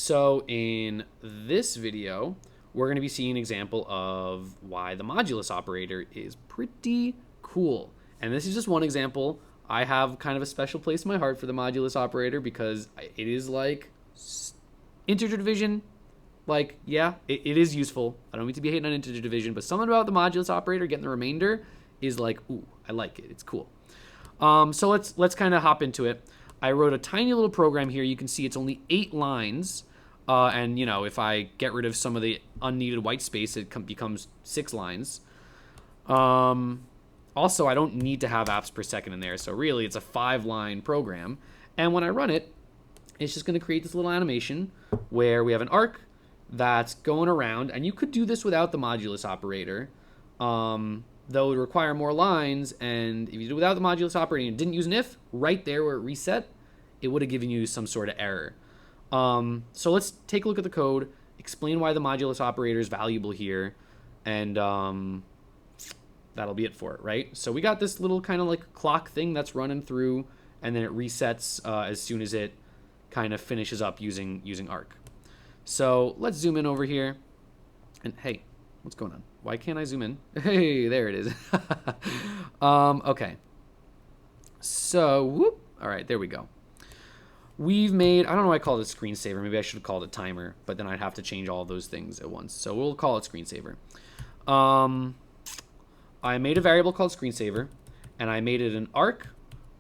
So in this video, we're going to be seeing an example of why the modulus operator is pretty cool. And this is just one example. I have kind of a special place in my heart for the modulus operator because it is like integer division. Like, yeah, it is useful. I don't mean to be hating on integer division, but something about the modulus operator getting the remainder is like, ooh, I like it. It's cool. So let's kind of hop into it. I wrote a tiny little program here. You can see it's only 8 lines. And, you know, if I get rid of some of the unneeded white space, it becomes 6 lines. Also, I don't need to have apps per second in there. So really, it's a 5-line program. And when I run it, it's just going to create this little animation where we have an arc that's going around. And you could do this without the modulus operator, though it would require more lines. And if you do it without the modulus operator and didn't use an if, right there where it reset, it would have given you some sort of error. So let's take a look at the code, explain why the modulus operator is valuable here, and that'll be it for it, right? So we got this little kind of like clock thing that's running through, and then it resets as soon as it kind of finishes up using arc. So let's zoom in over here, and hey, what's going on? Why can't I zoom in? Hey, there it is. Okay. So, whoop. All right, there we go. We've made, I don't know why I call it a screensaver. Maybe I should have called it timer, but then I'd have to change all of those things at once. So we'll call it screensaver. I made a variable called screensaver, and I made it an arc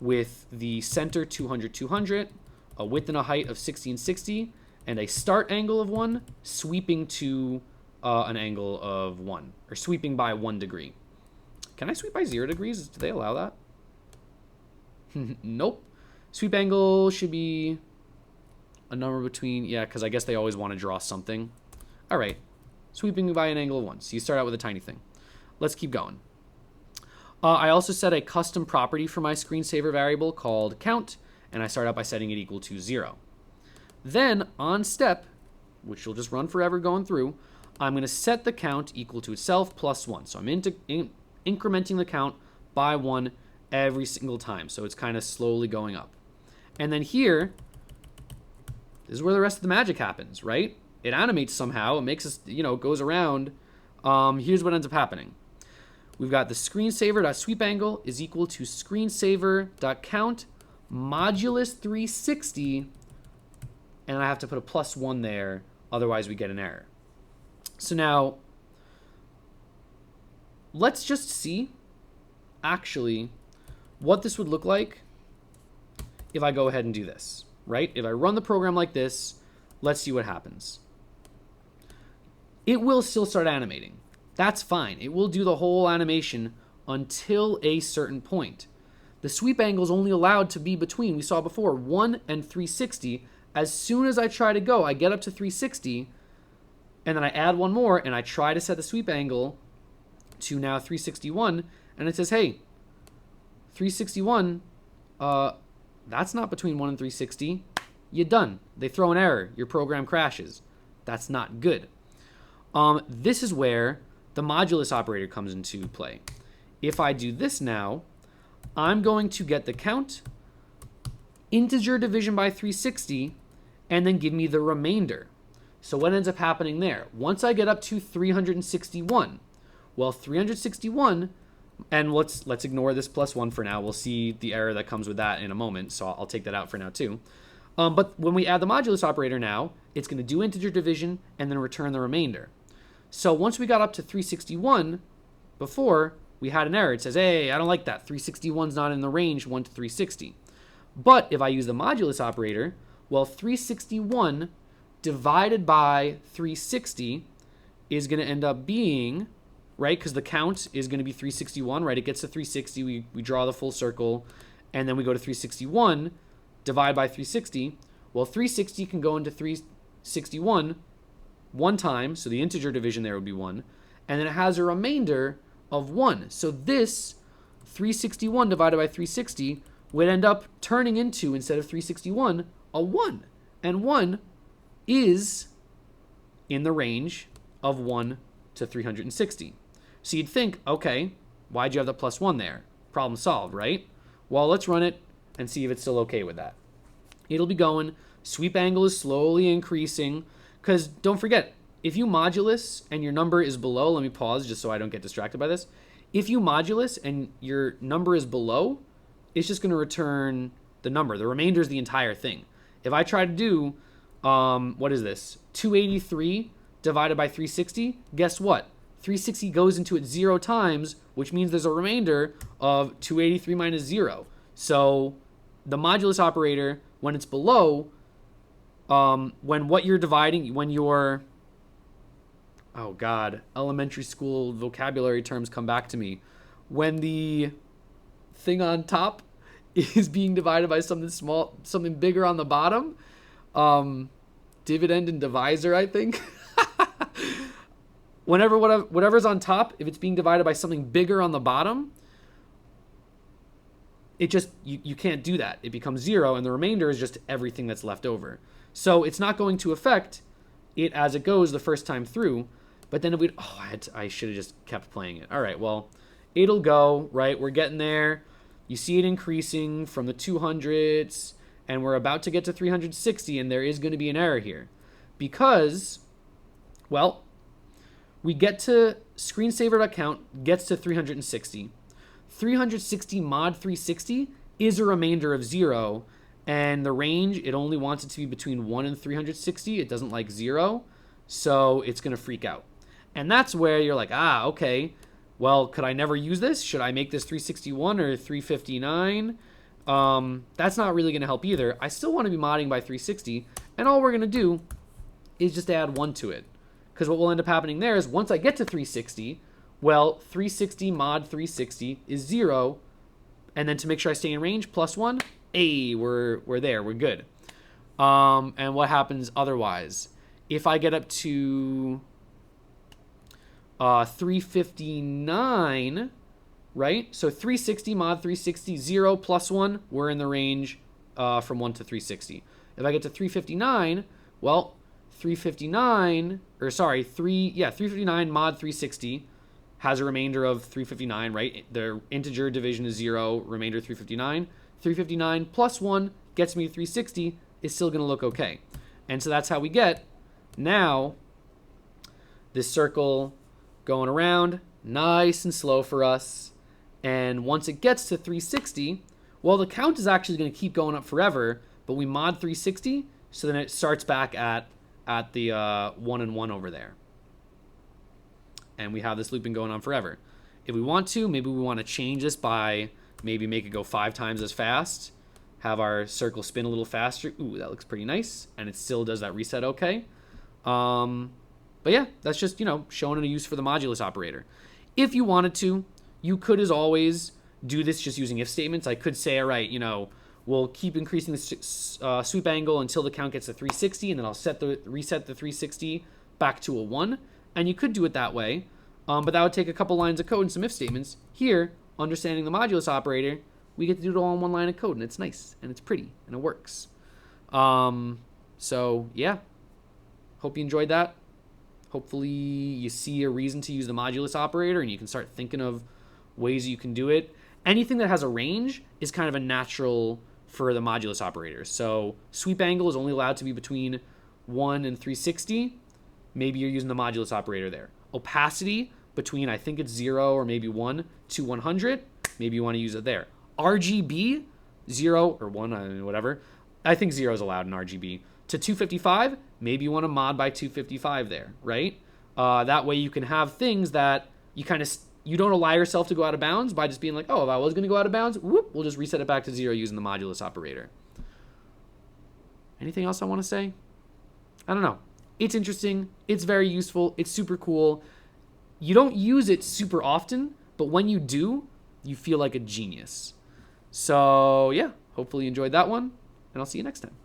with the center 200, 200, a width and a height of 60 and 60, and a start angle of 1, sweeping to an angle of 1, or sweeping by 1 degree. Can I sweep by 0 degrees? Do they allow that? Nope. Sweep angle should be a number between, yeah, because I guess they always want to draw something. All right, sweeping by an angle of 1. So you start out with a tiny thing. Let's keep going. I also set a custom property for my screensaver variable called count, and I start out by setting it equal to 0. Then on step, which will just run forever going through, I'm going to set the count equal to itself plus 1. So I'm incrementing the count by 1 every single time. So it's kind of slowly going up. And then here, this is where the rest of the magic happens, right? It animates somehow. It makes us, you know, it goes around. Here's what ends up happening. We've got the screensaver.sweepAngle is equal to screensaver.count modulus 360. And I have to put a plus 1 there. Otherwise, we get an error. So now, let's just see, actually, what this would look like if I go ahead and do this, right? If I run the program like this, let's see what happens. It will still start animating. That's fine. It will do the whole animation until a certain point. The sweep angle is only allowed to be between, we saw before, 1 and 360. As soon as I try to go, I get up to 360, and then I add 1 more, and I try to set the sweep angle to now 361, and it says, hey, 361, that's not between 1 and 360. You're done. They throw an error. Your program crashes. That's not good. This is where the modulus operator comes into play. If I do this now, I'm going to get the count, integer division by 360, and then give me the remainder. So what ends up happening there? Once I get up to 361, well, 361, and let's ignore this plus 1 for now. We'll see the error that comes with that in a moment, so I'll take that out for now too. But when we add the modulus operator now, it's going to do integer division and then return the remainder. So once we got up to 361, before, we had an error. It says, hey, I don't like that. 361's not in the range 1 to 360. But if I use the modulus operator, well, 361 divided by 360 is going to end up being, right, because the count is going to be 361, right? It gets to 360, we draw the full circle, and then we go to 361, divide by 360. Well, 360 can go into 361 1 time, so the integer division there would be 1, and then it has a remainder of 1. So this 361 divided by 360 would end up turning into, instead of 361, a 1. And 1 is in the range of 1 to 360. So you'd think, okay, why'd you have the plus 1 there? Problem solved, right? Well, let's run it and see if it's still okay with that. It'll be going Sweep angle is slowly increasing. Because don't forget, if you modulus and your number is below, let me pause just so I don't get distracted by this. If you modulus and your number is below, it's just going to return the number. The remainder is the entire thing. If I try to do, what is this? 283 divided by 360, guess what? 360 goes into it 0 times, which means there's a remainder of 283 minus 0. So the modulus operator, when it's below, when what you're dividing, when you're, oh God, elementary school vocabulary terms come back to me. When the thing on top is being divided by something small, something bigger on the bottom, dividend and divisor, I think. Whatever's on top, if it's being divided by something bigger on the bottom, it just, you can't do that. It becomes 0, and the remainder is just everything that's left over. So it's not going to affect it as it goes the first time through. But then if we, I should have just kept playing it. All right, well, it'll go, right? We're getting there. You see it increasing from the 200s, and we're about to get to 360, and there is going to be an error here. Because, well, we get to screensaver.count gets to 360. 360 mod 360 is a remainder of 0, and the range, it only wants it to be between 1 and 360. It doesn't like 0, so it's going to freak out. And that's where you're like, okay, well, could I never use this? Should I make this 361 or 359? That's not really going to help either. I still want to be modding by 360, and all we're going to do is just add 1 to it. Because what will end up happening there is once I get to 360, well, 360 mod 360 is 0, and then to make sure I stay in range, +1, hey, we're there, we're good. And what happens otherwise? If I get up to 359, right? So 360 mod 360, 0 +1, we're in the range from 1 to 360. If I get to 359, well, 359 mod 360 has a remainder of 359, right? The integer division is 0, remainder 359. 359 +1 gets me to 360, is still going to look okay. And so that's how we get now this circle going around nice and slow for us. And once it gets to 360, well, the count is actually going to keep going up forever, but we mod 360, so then it starts back at the 1 and 1 over there. And we have this looping going on forever. If we want to, maybe we want to change this by maybe make it go 5 times as fast, have our circle spin a little faster. Ooh, that looks pretty nice. And it still does that reset okay. But yeah, that's just, showing a use for the modulus operator. If you wanted to, you could, as always, do this just using if statements. I could say, all right, we'll keep increasing the sweep angle until the count gets to 360, and then I'll reset the 360 back to a 1. And you could do it that way, but that would take a couple lines of code and some if statements. Here, understanding the modulus operator, we get to do it all in one line of code, and it's nice, and it's pretty, and it works. So, yeah. Hope you enjoyed that. Hopefully you see a reason to use the modulus operator, and you can start thinking of ways you can do it. Anything that has a range is kind of a natural for the modulus operator. So sweep angle is only allowed to be between 1 and 360. Maybe you're using the modulus operator there. Opacity between, I think it's 0 or maybe 1 to 100. Maybe you want to use it there. RGB, 0 or 1, whatever. I think 0 is allowed in RGB. To 255, maybe you want to mod by 255 there, right? That way you can have things that you don't allow yourself to go out of bounds by just being like, oh, if I was going to go out of bounds, whoop, we'll just reset it back to 0 using the modulus operator. Anything else I want to say? I don't know. It's interesting. It's very useful. It's super cool. You don't use it super often, but when you do, you feel like a genius. So, yeah, hopefully you enjoyed that one, and I'll see you next time.